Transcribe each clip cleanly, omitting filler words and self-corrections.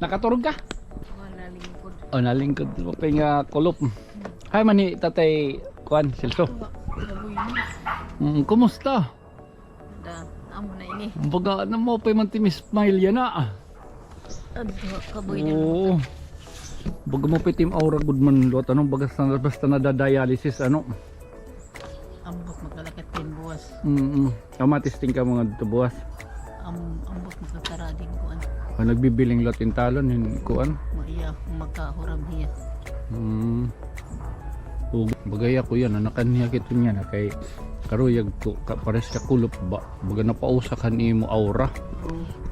Nakaturog ka? Wala lingkod. O nalingkod mo pa nga kulop. Hay man ni tatay Kuan Silso. Gaboy mo. Kumusta? Da, amo na ini. Baga na mo pa man ti Miss Smile yan na. Adto kaboy na. Oo. Baga mo pa tim aura good man lot anong baga basta nadadialysis ano. Ambot magkalakat din buwas. Kamatisting ka mga dito buwas. Ambot magkatarading kuan. Nagbibiling lot in talon hin kuan. Maiya magkahuram hiya. Bagaya ko yan anakan niya kito niya na kay karuyag ko pares ka kulop ba baga napausakan imo aura.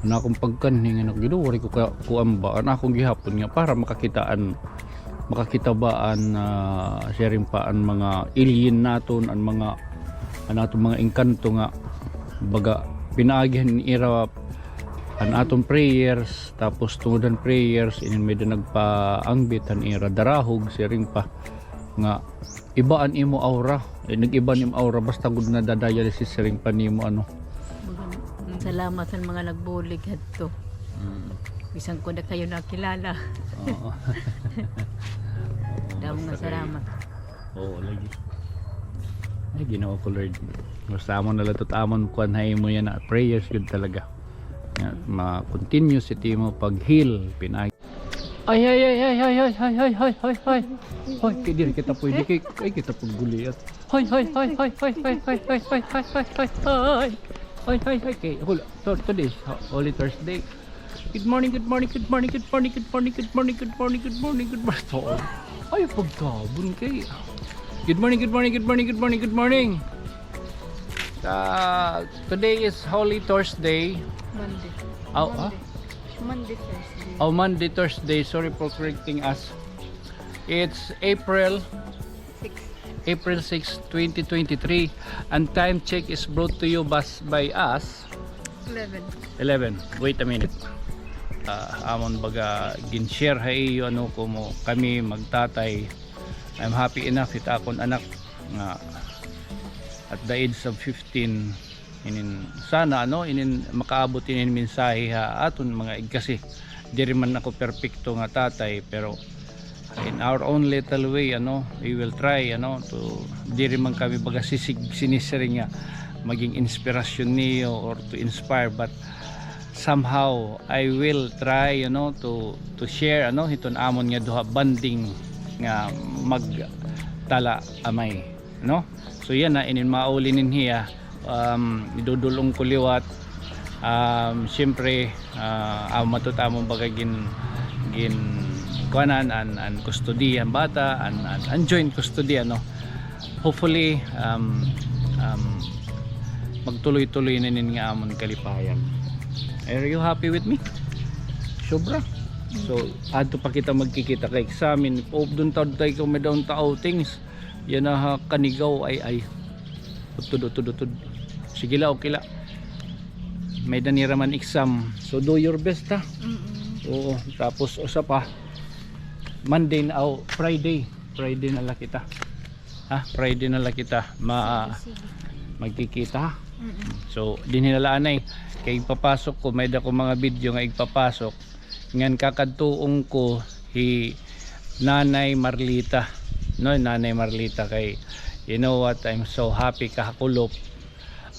Na akong pagkanhi nga nagduduri ko kuan ba ana akong gihapon nga para makakitabaan sharing pa ang mga alien naton ang mga anaton mga engkanto nga baga pinaagihan ni ira an atong prayers tapos tungudan prayers inin medyo nagpaangbit an ira darahog sharing pa nga ibaan imo aura nag-iba nimo aura basta gud na dadialysis sharing pa nimo ano. Salamat sa mga nagbulig hadto. Bisan ko na kayo nakilala. Oo. Damo nga salamat. Oo, lagi. Ay, ginawa ko Lord. Basta mo nalatot amon kuan hay mo yan na prayers good talaga. Ma-continue si mo pag-heal pinag. Ay. Hoy, kidi kita pwede kay kita pagguli at. Hoy. Hi. Okay, today is Holy Thursday. Good morning. Ay, pagkabon kay. Good morning. Today is Holy Thursday. Monday. Monday Thursday. Monday, Thursday. Sorry for correcting us. It's April 6, 2023, and time check is brought to you by us 11. Wait a minute. Amon baga gin-share hay ano ko mo kami magtatay. I'm happy enough it akon anak nga at the age of 15 inin sana ano inin makaabot inin mensahe ha aton mga kasi diri man ako perpekto nga tatay pero in our own little way ano we will try ano to diri man kami baga sinisering nga maging inspirasyon niyo or to inspire but somehow I will try you know to share ano iton amon nga duha banding nga magtala amay no so yan na inin maulinin hiya idudulong ko liwat syempre matutamong baga gin kuanan an custody ang bata an joint custody ano hopefully magtuloy-tuloy na nin nga amon kalipayan. Are you happy with me? Sobra. So adto pa kita magkikita kay examine doon tayo ko may down ta outings yan na kanigaw ay tudod sige la okay la may daniraman exam so do your best ha. Oo tapos usa pa Monday na Friday na lang kita ha Friday na lang kita magkikita ha? So dinhilalaan ay kay papasok ko may dako mga video nga igpapasok ngan kakadtuong ko Nanay Marlita no Nanay Marlita kay you know what I'm so happy kahakulop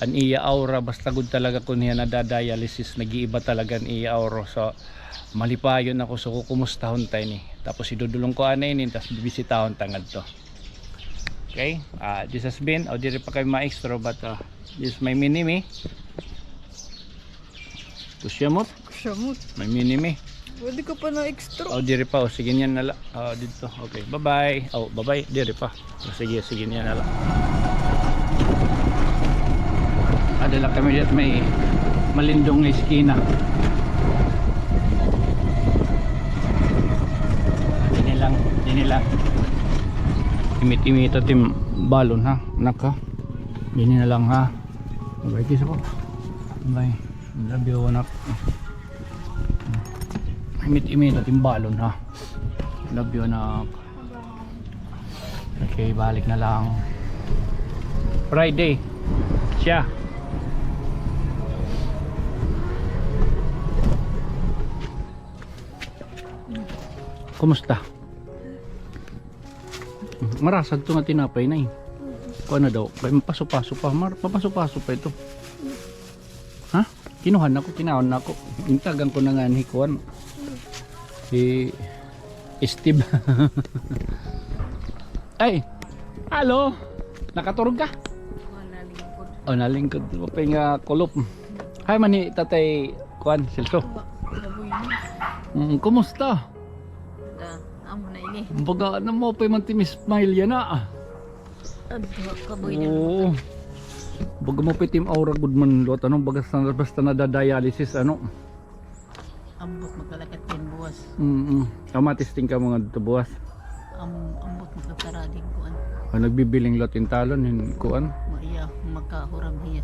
an iya aura basta gud talaga kun niya nadadialysis nag-iiba talaga an iya aura so malipayon ako so kukumustahon tayo ni tapos idudulong ko anay ni tapos bibisitahon tangad to okay this has been diri pa kay maestro but this is my mini-me kusyamot may mini-me Pwede ka pa na extra. Diri pa sige niyan nala dito okay bye bye diri pa sige niyan nala adala kami dito may malindong na iskina Dinilang imit-imita tim balon ha anak ha dini na lang ha bye kiss ako bye love you anak imit-imita tim balon ha love you anak okay balik na lang Friday siya Kumusta? Marasag to nga tinapay na eh. Kung ano daw, paso-paso pa. Papaso-paso pa ito. Ha? Kinuhan ako, kinahon na ako. Intagan ko na nga ni Kuan. Si Steve. Ay! Halo! Nakaturog ka? Wala lingkod. O, nalingkod. Papay nga kulop. Hi man ni Tatay Kuan, Silso. Kaboy na. Kumusta? Amo na ini. Baga na mo pa man timis smile yan na. Kaboy na. Oo. Baga mo pa tim aura good man lot. Anong baga basta nadadialysis ano? Ambot magkalakat din buwas. Kamatisting ka mga dito buwas. Ambot magkakarading kuan. Nagbibiling lot in talon in kuan. Maya magkahuram hiya.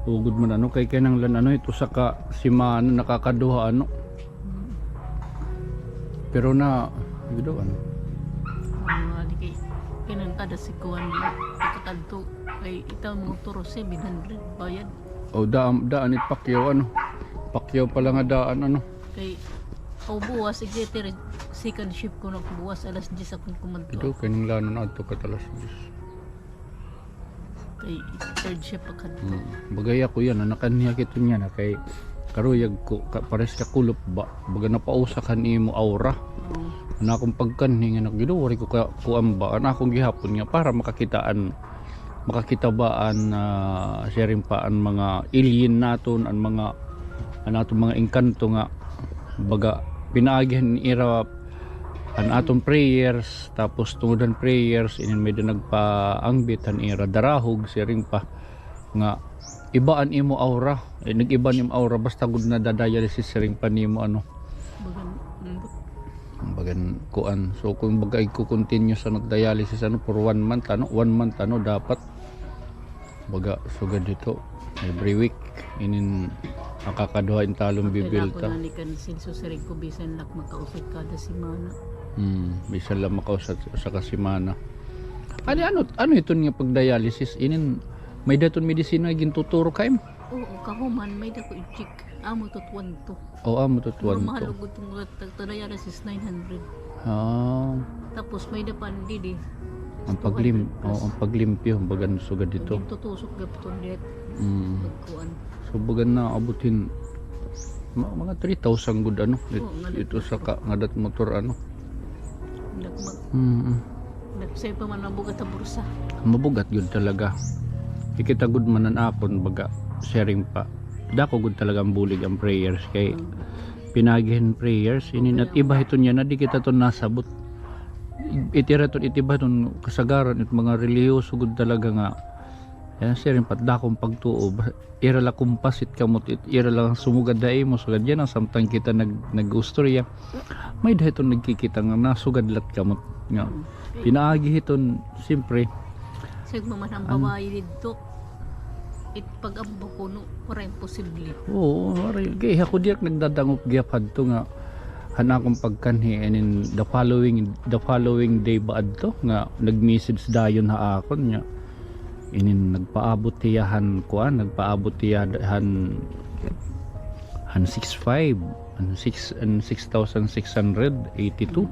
Ugod man ano kay kanang lan ano ito sa ka simana nakakaduha ano. Pero na gido ano. Di kay kinan kada si kuan ikakadto kay itaw mo turo 700 bayad. O daan it Pacquiao ano. Pacquiao pala nga daan ano. Kay buwas exeter second shift ko na buwas alas 10 akong kumadto. Ito kanang lanon adto ka talas 10. Kay third shift akadto. Bagay ako yan nakaniya kito niya na kay karuyag ko pares ka kulop ba baga napausa kan imo aura. Ana akong pagkanhi nga naggiduwari ko kuan ba ana akong gihapon nga para makakitabaan na sharing pa ang mga alien naton ang mga anaton mga engkanto nga baga pinaagihan ni ira an atong prayers tapos tungudan prayers inin medyo nagpaangbit an ira darahog sharing pa nga ibaan imo aura nag-iba nimo aura basta gud na dadialysis sharing pa nimo ano bagan kuan so kung bagay ko continue sa nagdialysis ano for 1 month ano 1 month ano dapat baga sugad dito every week inin makakaduha in talong bibilta kailangan ko na ni kan Silso Sirig ko bisan lak makausap kada semana bisan lang makausap sa kasimana ano ito nga pagdialysis inin may daton medisina gintuturo kay mo oo kahuman may dako i-check amo tutuan to amo tutuan to mahalugod tong dialysis 900 tapos may dapan didi ang paglimpyo bagan sugad dito tutusok gapton dit pagkuan so bagan na abutin mga 3,000 good ano ito sa ngadat motor ano nagsay pa man mabugat sa bursa mabugat yun talaga ikita good man ang apon baga sharing pa dako good talaga ang bulig ang prayers kay pinagihin prayers inin at iba ito niya na di kita to nasabot itira to itiba ton kasagaran it mga relihiyoso gud talaga nga yan sharing pat dakong pagtuo ira la kumpasit kamot ira lang sumugad dai mo sugad yan ang samtang kita nag-ustorya may dahiton nagkikita nga nasugadlat kamot nga pinaagi hiton simpre sig man ang babae dito pag-ambo ko no para imposible oo kay ako diak nagdadangop gyapad to nga hana akong pagkanhi and in the following day baad to nga nag-message dayon ha akon nya inin nagpaabot tiyahan kuan nagpaabot tiyahan 6,500 and 6,682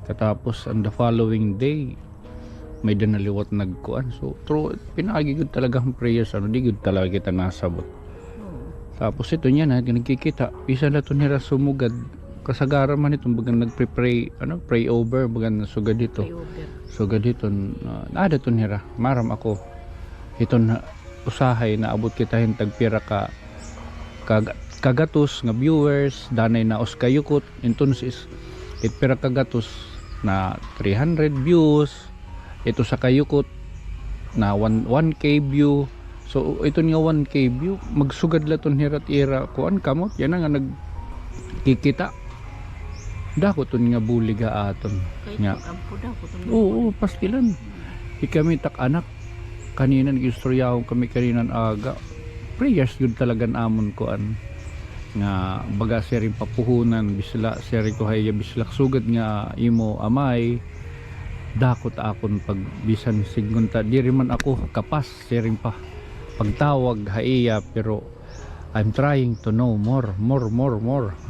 katapos on the following day may dinaliwat nagkuan so true pinagi gud talaga ang prayers ano di gud talaga kita nasabot tapos ito niya na nagkikita isa na to nira sumugad kasagaran man itong bagang nagpre-pray pray over bagang sugad dito nada to nira maram ako ito na usahay na abot kita hintag pira ka kagatos nga viewers danay na uskayukot intonsis it pira kagatos na 300 views ito sa kayukot na 1k view so ito nga 1k view magsugad laton hirat ira kuan kamot yan nga nagkikita dako ton nga buliga aton nya oo pastilan kami tak anak kanina nag-istoryahan kami kaninan aga prayers yun talagang amon kuan nga baga sering papuhunan bisla seri ko hay bislak sugad nga imo amay dakot akon pag bisan sigunta diri man ako kapas sering pa pagtawag haiya pero I'm trying to know more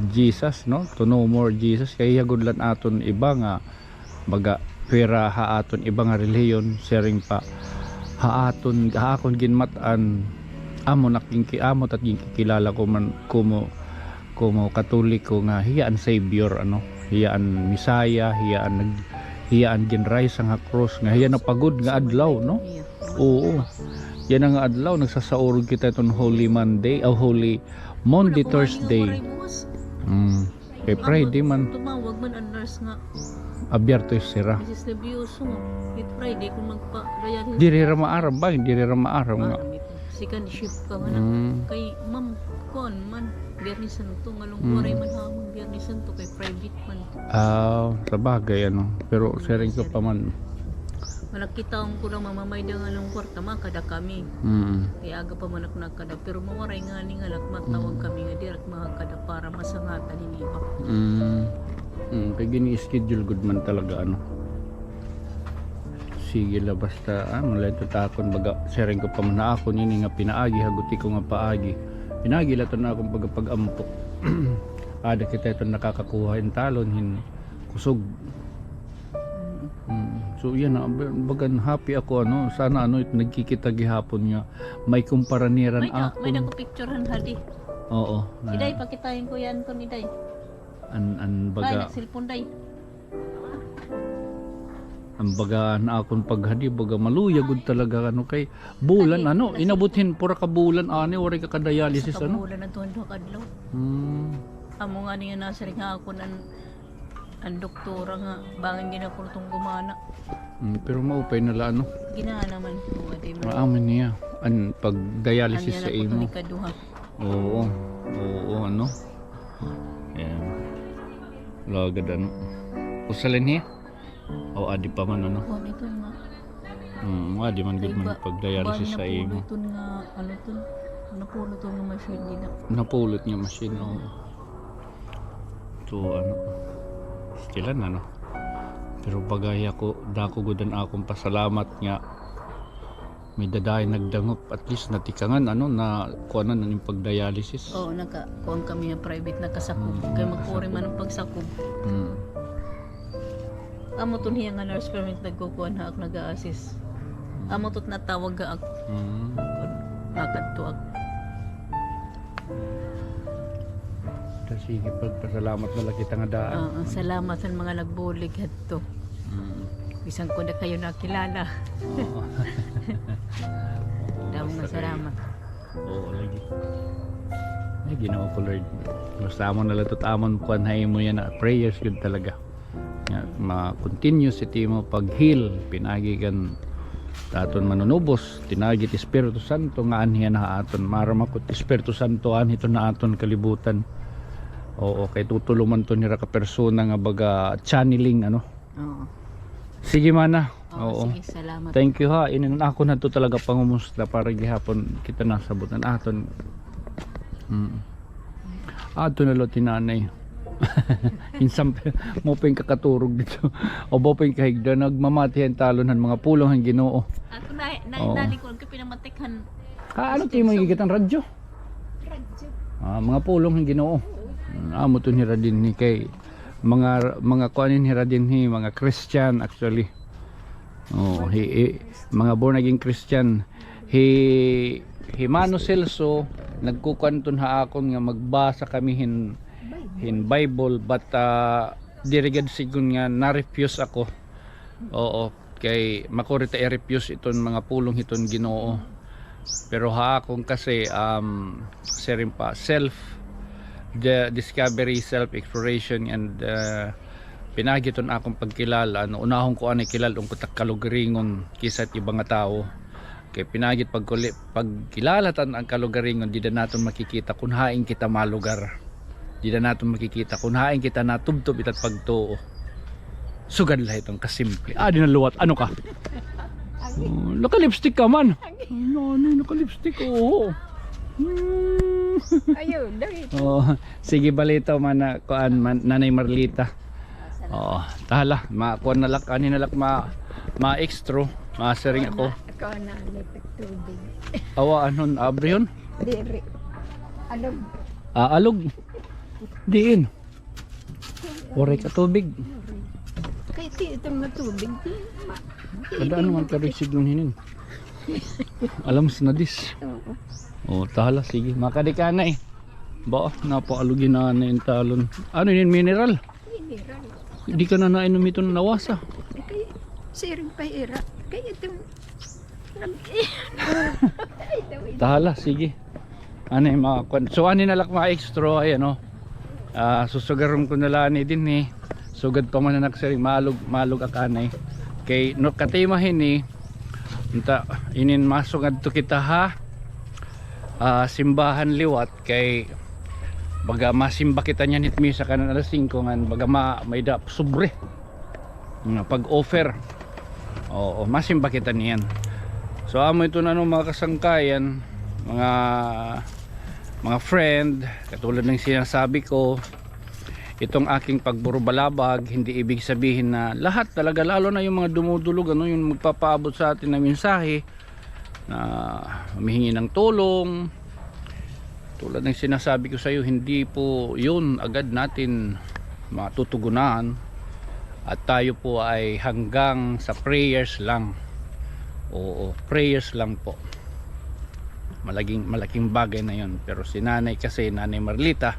Jesus, no, to know more Jesus. Kaya gudlan aton iba nga baga pera haaton iba nga reliyon sharing pa haaton haakon ginmatan amo nakingkiamot at ginkilala ko man kumo katoliko nga hiyaan savior, ano, hiyaan misaya, hiyaan ginrise nga cross nga hiya napagod nga adlaw, no. Oo, yan ang adlaw nagsasaurog kita itong Holy Monday o Holy Monday, Thursday. Kay Friday man tumawag man ang nurse nga abierto yung sira. Mrs. Lebioso nga it Friday kung magpa-dialysis Diri ra maaram ba? Diri ra maaram nga. second shift ka nga kay ma'am kon man Biyernes Santo ngalong oray man hamon Biyernes Santo kay private man. Sa bagay ano, pero sharing ko pa man. Malakita ang kurang mamamay da nga ng kwarta makada kami. Kaya aga pa man ako nagkada pero mawaray nga ni nga matawag kami nga direct makakada para masangata niliba. Kaya gini-schedule good man talaga ano. Sige la basta mula ito takon baga sharing ko pa man na ako nini nga pinaagi haguti ko nga paagi. Pinaagi la to na akong pag-ampok. Ada kita ito nakakakuha in talon hin kusog. So yan bagan happy ako ano sana ano ito nagkikita gihapon nga may kumparaniran ako. May nagpicturehan hadi. Oo. Iday pakitain ko yan kon iday. An baga. Ay cellphone day. Ang baga na akong paghadi baga maluyagod talaga ano kay bulan ano inabutin pura ka bulan ani ori ka dialysis ano. Bulan na tuwan kadlaw. Amo nga niya nasa ring ako ang doktora nga bangin ginakurtong gumana. Pero maupay nala ano. Gina naman po adi mo. Maamin niya an pag dialysis sa imo. Oo. Oo ano. Yan. Lagad ano. Usalin niya. O adi pa man ano. Oh nito nga. Adi man gud man pag dialysis sa imo. Ito nga ano to. Napulot to nga machine nila. Napulot niya machine o. To ano. Stilan ano. Pero bagay ako dako gudan akong pasalamat nga may daday nagdangop at least natikangan ano na kuanan ng pagdialysis. Oo, kuan kami na private nakasakop kay magpuri man ang pagsakop. Amo to niya nga nurse permit nagkukuan ha ak nag-a-assist. Amo tot natawag ga ak. Nakadto ak. Sige pagpasalamat na lang kita nga daan. Salamat sa mga nagbulig hadto. Bisan ko na kayo nakilala. Damo nga salamat. Oo lagi. Ay Ginoo ko Lord. Basta mo na latot amon kuan hay mo yan na prayers good talaga. Nga ma-continue si timo pag-heal pinagi kan aton manunubos tinagi ti Espiritu Santo nga anhiya na aton maramakot ti Espiritu Santo anhito na aton kalibutan. Oo, kay tutulungan to nira ka persona nga baga channeling ano. Oo. Sige mana. Oo. Sige, salamat. Thank you ha. Inin ako na to talaga pangumusta para gihapon kita nasabutan aton. Ato na lo tinanay. Insam mo ping kakaturog dito. O bo ping kahigda nagmamati ang talon mga pulong ang Ginoo. Ako nalikod ko pinamatikhan. Ano ti mo gigitan radyo? Radyo. Mga pulong ang Ginoo. Amo to nira din ni kay mga kuanin nira din ni mga Christian actually. Oh, mga born again Christian. Mano Celso nagkukanton ha akon nga magbasa kami hin Bible but dirigad sigun nga na-refuse ako. Oo, kay makurita i-refuse iton mga pulong iton Ginoo. Pero ha akong kasi serin pa the discovery, self-exploration and pinagiton akong pagkilala no unahon ko anay kilala ung kutak kalugaringon kisa at ibang tao kay pinagit pagkilala tan ang kalugaringon di na naton makikita kung haing kita malugar di na naton makikita kung haing kita natubtob itat pagtuo sugad lah itong kasimple di naluwat ano ka naka-lipstick ka man naka-lipstick oo Ayun, dahil. Sige balito man na kuan Nanay Marlita. Tahala makuan na lak ani na lak ma-extra, ma-sharing ako. Ako na nagtubig. Awa anon abriyon? Diri. Alog. Alog. Diin. Oray ka tubig. Kaya itong matubig. Kadaan naman ka risig ng hinin. Alam sa nadis. Oo. Tala, sige. Makadikanay. Ba, napaalugin na yung talon. Ano yun, mineral? Mineral. Hindi ka na nainom ito na nawasa. Kaya siring pa ira. Kaya itong Tahala, sige. Ano yung mga kwan. So, ano nalak mga extra, ay ano. Susugaron ko nalani din eh. Sugad pa man na nagsaring malug akanay. Kay no katimahin eh. Unta inin masugad to kita ha. Simbahan liwat kay baga masimba kita niyan hit misa kanan alas 5 ngan baga may da sobre. Pag-offer. Oo, masimba kita niyan. So amo ito na no mga kasangkayan, mga friend, katulad ng sinasabi ko, itong aking pagburubalabag hindi ibig sabihin na lahat talaga, lalo na yung mga dumudulog ano, yung magpapaabot sa atin na mensahe na humihingi ng tulong, tulad ng sinasabi ko sa iyo, hindi po yun agad natin matutugunan at tayo po ay hanggang sa prayers lang. Oo, prayers lang po. Malaking bagay na yun. Pero si nanay kasi, Nanay Marlita,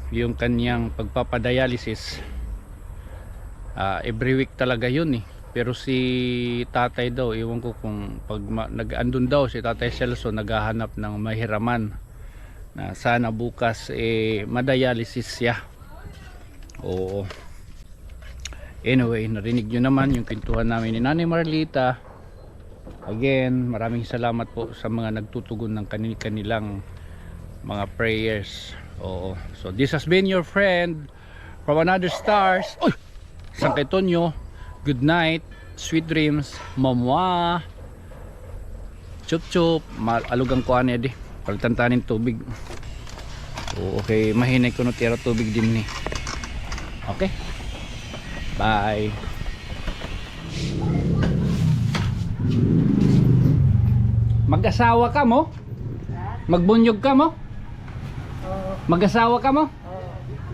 yung kanyang pagpapadialysis every week talaga yun eh. Pero si tatay daw, iwan ko kung pag nag-andun daw si Tatay Celso, naghahanap ng mahiraman na sana bukas madialysis siya. Oo. Anyway, narinig nyo naman yung pintuhan namin ni Nanay Marlita. Again, maraming salamat po sa mga nagtutugon ng kanilang mga prayers. Oo. So this has been your friend from another stars. Oy! San Caytonio. Good night. Sweet dreams. Mamwa. Chup chup. Alugang ko ane di. Palitantanin tubig. So, okay, mahinay ko no tira tubig din ni. Okay. Bye. Mag-asawa ka mo? Magbunyog ka mo? Mag-asawa ka mo?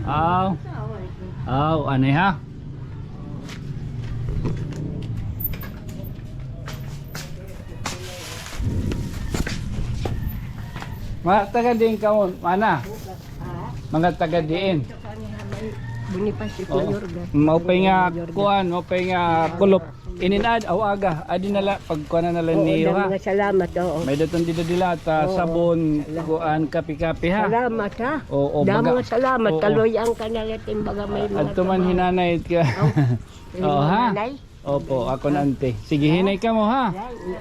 Ano ha? Mga taga din ka mo, mana? Mga taga din. Bonifacio Yorga. Maupay nga kuan, maupay nga kulop. Ininad awaga, adi nala pagkuan na lang niyo ha. Salamat, oo. May daton dito dilata, sabon, kuan, kapi-kapi ha. Salamat ha. Oo, Damo baga. salamat, Oo. kaloy ang kanalatin baga may mga Adto man hinanay ka. Oo ha. Opo, ako na ante. Sige, hinay ka mo ha.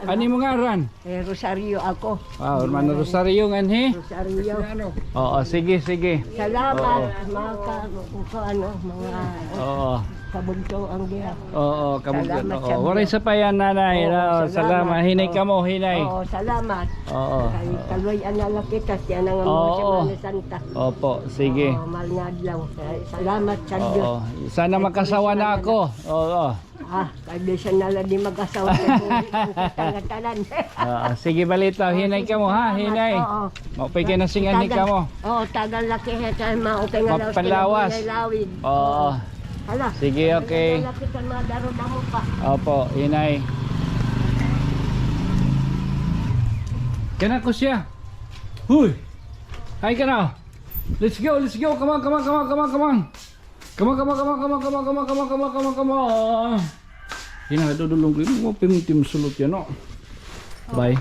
Ani mo nga ran? Rosario ako. Wow, Hermano Rosario nga he. Rosario. Oo, sige, sige. Salamat mga mga Oo. kabunto ang giya. Oo, kabugyan. Salamat sa Oo, waray sa payan nanay. Oo, Oo, salamat. Hinay ka mo, hinay. Oo, salamat. Oo. Kay kaloy ang lalaki kasi yan ang mga Oo. Semana Santa. Opo, sige. Oo, mahal nga adlaw. Salamat sa Diyos. Oo. Sana makasawa na ako. Oo. Kaya siya nalang di mag-asawa sa buhay ang katangatalan. Sige balita, hinay ka mo ha, hinay. Oo. Maupay ka na singan ni ka mo. Oo, tagal laki kaya maupay nga lawas. Mapalawas. Lawid. Oo. Hala. Sige, okay. Tagal laki ka mga daro na mo pa. Opo, hinay. Kana ko siya. Huy. Hi ka na. Let's go, let's go. Come on, come on, come on, come on, come on. Come on, come on, come on, come on, come on, come on, come on, come on, come on, come on. Hina, dudulong ko. Mo pimtim sulot yan, no? Bye.